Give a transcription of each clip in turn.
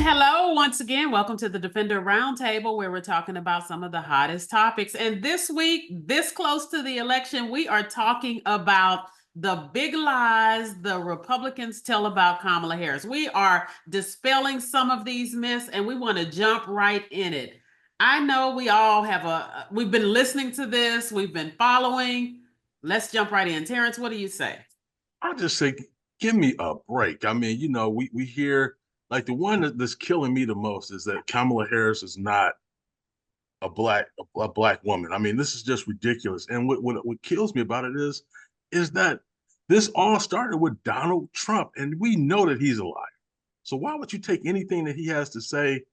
hello once again. Welcome to the Defender Roundtable, where we're talking about some of the hottest topics. And this week, this close to the election, we are talking about the big lies the Republicans tell about Kamala Harris. We are dispelling some of these myths, and we want to jump right in it. I know we all have we've been listening to this, we've been following. Let's jump right in. Terrence, what do you say? I just say, give me a break. I mean, we hear like the one that's killing me the most is that Kamala Harris is not a black woman. I mean, this is just ridiculous. And what kills me about it is that this all started with Donald Trump, and we know that he's a liar. So why would you take anything that he has to say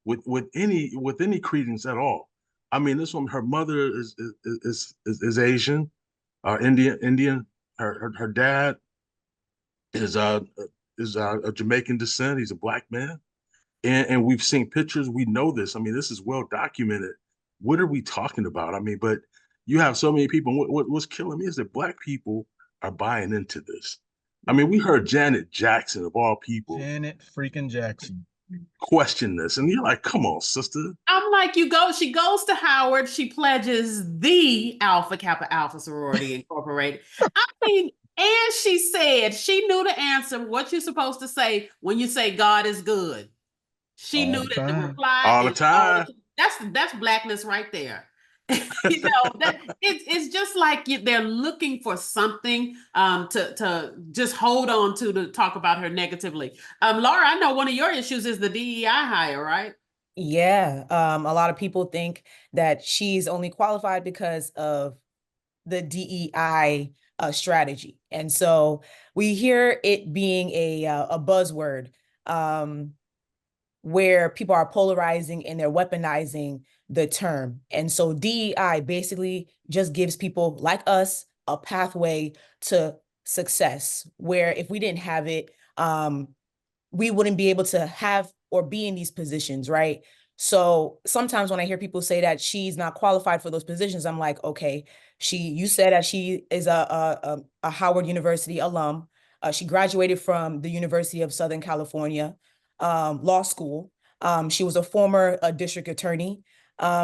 with any credence at all? I mean, this woman, her mother is Asian, Indian. Her dad is a Jamaican descent. He's a black man, and we've seen pictures. We know this. I mean, this is well documented. What are we talking about? I mean, but you have so many people. What's killing me is that black people are buying into this. I mean, we heard Janet Jackson of all people, Janet freaking Jackson, question this, and you're like, "Come on, sister." I'm like, she goes to Howard, she pledges the Alpha Kappa Alpha Sorority Incorporated. I mean, and she said she knew the answer, what you're supposed to say when you say God is good. She knew that the reply all the time. That's blackness right there. It's just like they're looking for something to just hold on to talk about her negatively. Laura, I know one of your issues is the DEI hire, right? Yeah, a lot of people think that she's only qualified because of the DEI strategy, and so we hear it being a buzzword where people are polarizing and they're weaponizing the term. And so DEI basically just gives people like us a pathway to success, where if we didn't have it, we wouldn't be able to have or be in these positions, right? So sometimes when I hear people say that she's not qualified for those positions, I'm like, okay, you said that she is a Howard University alum. She graduated from the University of Southern California law school. She was a former district attorney.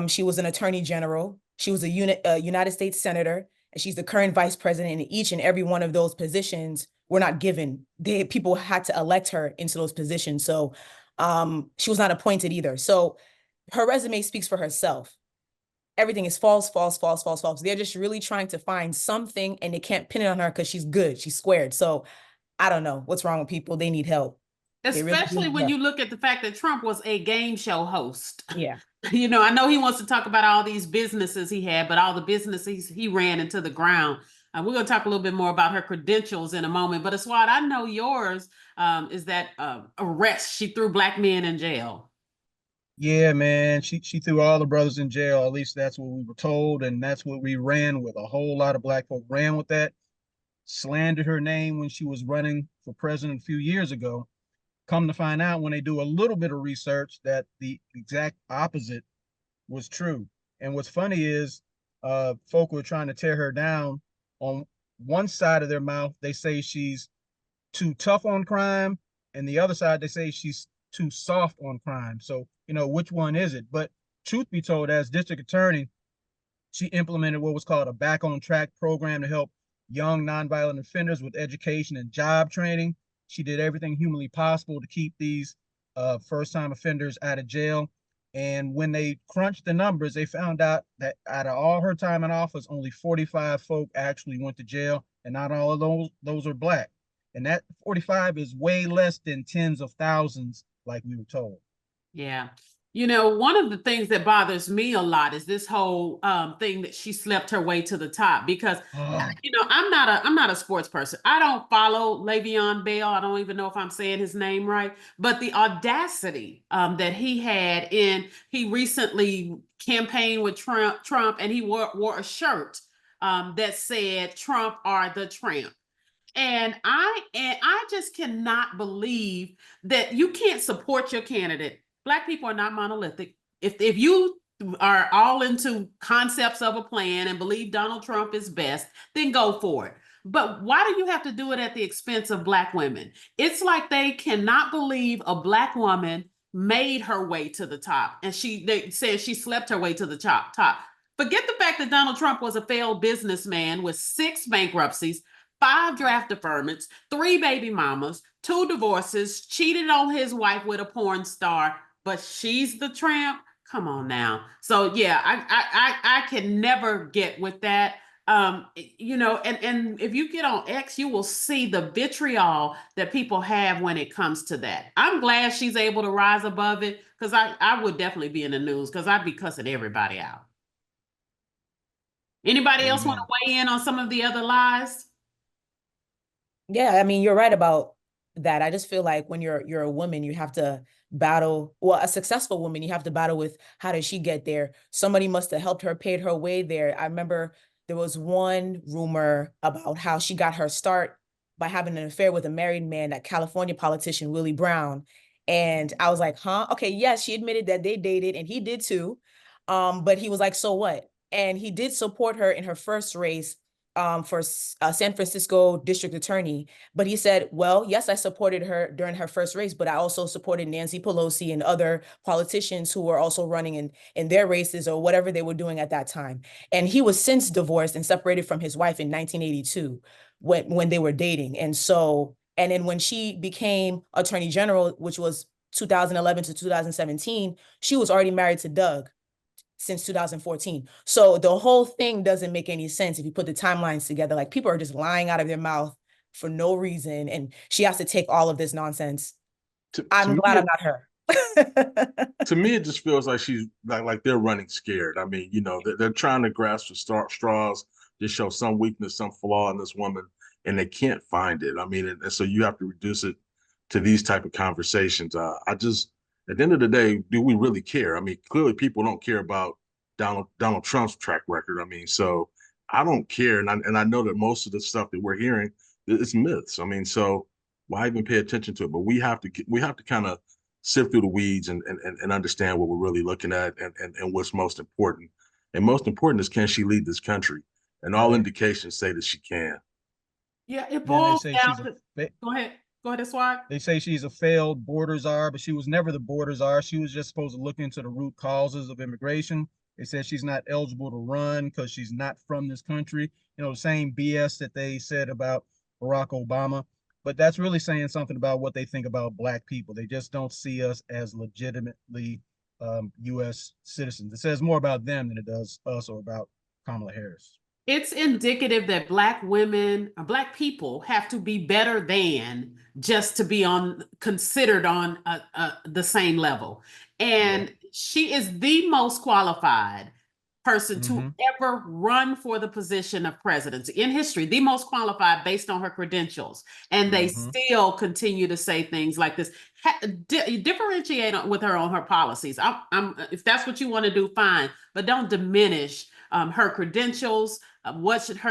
She was an attorney general. She was a United States senator, and she's the current vice president. In each and every one of those positions were not given. People had to elect her into those positions. So she was not appointed either. So her resume speaks for herself. Everything is false, false, false, false, false. They're just really trying to find something, and they can't pin it on her because she's good. She's squared. So I don't know what's wrong with people. They need help. Especially when you look at the fact that Trump was a game show host. Yeah. I know he wants to talk about all these businesses he had, but all the businesses he ran into the ground. We're going to talk a little bit more about her credentials in a moment. But Aswad, I know yours is that arrest. She threw black men in jail. Yeah, man. She threw all the brothers in jail. At least that's what we were told, and that's what we ran with. A whole lot of black folk ran with that, slandered her name when she was running for president a few years ago. Come to find out when they do a little bit of research that the exact opposite was true. And what's funny is folk were trying to tear her down. On one side of their mouth, they say she's too tough on crime, and the other side, they say she's too soft on crime. So, which one is it? But truth be told, as district attorney, she implemented what was called a back on track program to help young nonviolent offenders with education and job training. She did everything humanly possible to keep these first-time offenders out of jail. And when they crunched the numbers, they found out that out of all her time in office, only 45 folk actually went to jail, and not all of those are black. And that 45 is way less than tens of thousands, like we were told. Yeah. One of the things that bothers me a lot is this whole thing that she slept her way to the top because, I'm not a sports person. I don't follow Le'Veon Bell. I don't even know if I'm saying his name right, but the audacity that he had he recently campaigned with Trump, and he wore a shirt that said Trump or the tramp. And I just cannot believe that you can't support your candidate. Black people are not monolithic. If you are all into concepts of a plan and believe Donald Trump is best, then go for it. But why do you have to do it at the expense of Black women? It's like they cannot believe a Black woman made her way to the top. And they said she slept her way to the top. Forget the fact that Donald Trump was a failed businessman with 6 bankruptcies, 5 draft deferments, 3 baby mamas, 2 divorces, cheated on his wife with a porn star, but she's the tramp. Come on now. So yeah, I can never get with that. You know, and if you get on X, you will see the vitriol that people have when it comes to that. I'm glad she's able to rise above it, because I would definitely be in the news, because I'd be cussing everybody out. Anybody else want Amen. to weigh in on some of the other lies? Yeah, I mean, you're right about that. I just feel like when you're a woman, you have to battle, well, a successful woman, you have to battle with how did she get there? Somebody must have helped her, paid her way there. I remember there was one rumor about how she got her start by having an affair with a married man, that California politician, Willie Brown. And I was like, huh? Okay, yes, she admitted that they dated and he did too. But he was like, so what? And he did support her in her first race for San Francisco district attorney. But he said, well, yes, I supported her during her first race, but I also supported Nancy Pelosi and other politicians who were also running in their races or whatever they were doing at that time. And he was since divorced and separated from his wife in 1982 when they were dating. And so, and then when she became attorney general, which was 2011 to 2017, she was already married to Doug since 2014. So the whole thing doesn't make any sense if you put the timelines together. Like, people are just lying out of their mouth for no reason, and she has to take all of this nonsense. I'm glad I'm not her. To me, it just feels like she's like they're running scared. I mean, you know, they're trying to grasp for straws to show some weakness, some flaw in this woman, and they can't find it. I mean, and so you have to reduce it to these type of conversations. I just, at the end of the day, do we really care? I mean, clearly people don't care about Donald Trump's track record. I mean, so I don't care, and I know that most of the stuff that we're hearing is myths. I mean, so why even pay attention to it? But we have to kind of sift through the weeds and understand what we're really looking at and what's most important. And most important is, can she lead this country? And all indications say that she can. Yeah, it Then they boils say down she's to. a Go ahead. Go ahead, Swat. they say she's a failed border czar, but she was never the border czar. She was just supposed to look into the root causes of immigration. They said she's not eligible to run because she's not from this country. You know, the same BS that they said about Barack Obama. But that's really saying something about what they think about Black people. They just don't see us as legitimately U.S. citizens. It says more about them than it does us or about Kamala Harris. It's indicative that Black women or Black people have to be better than just to be considered on the same level. And she is the most qualified person to ever run for the position of presidency in history, the most qualified based on her credentials. And they still continue to say things like this. Differentiate with her on her policies. If that's what you want to do, fine, but don't diminish her credentials,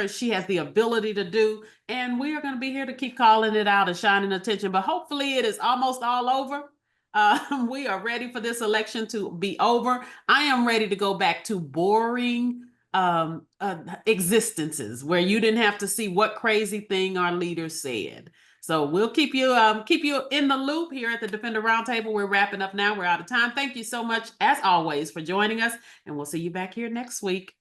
she has the ability to do. And we are going to be here to keep calling it out and shining attention. But hopefully it is almost all over. We are ready for this election to be over. I am ready to go back to boring existences where you didn't have to see what crazy thing our leaders said. So we'll keep you in the loop here at the Defender Roundtable. We're wrapping up now. We're out of time. Thank you so much, as always, for joining us, and we'll see you back here next week.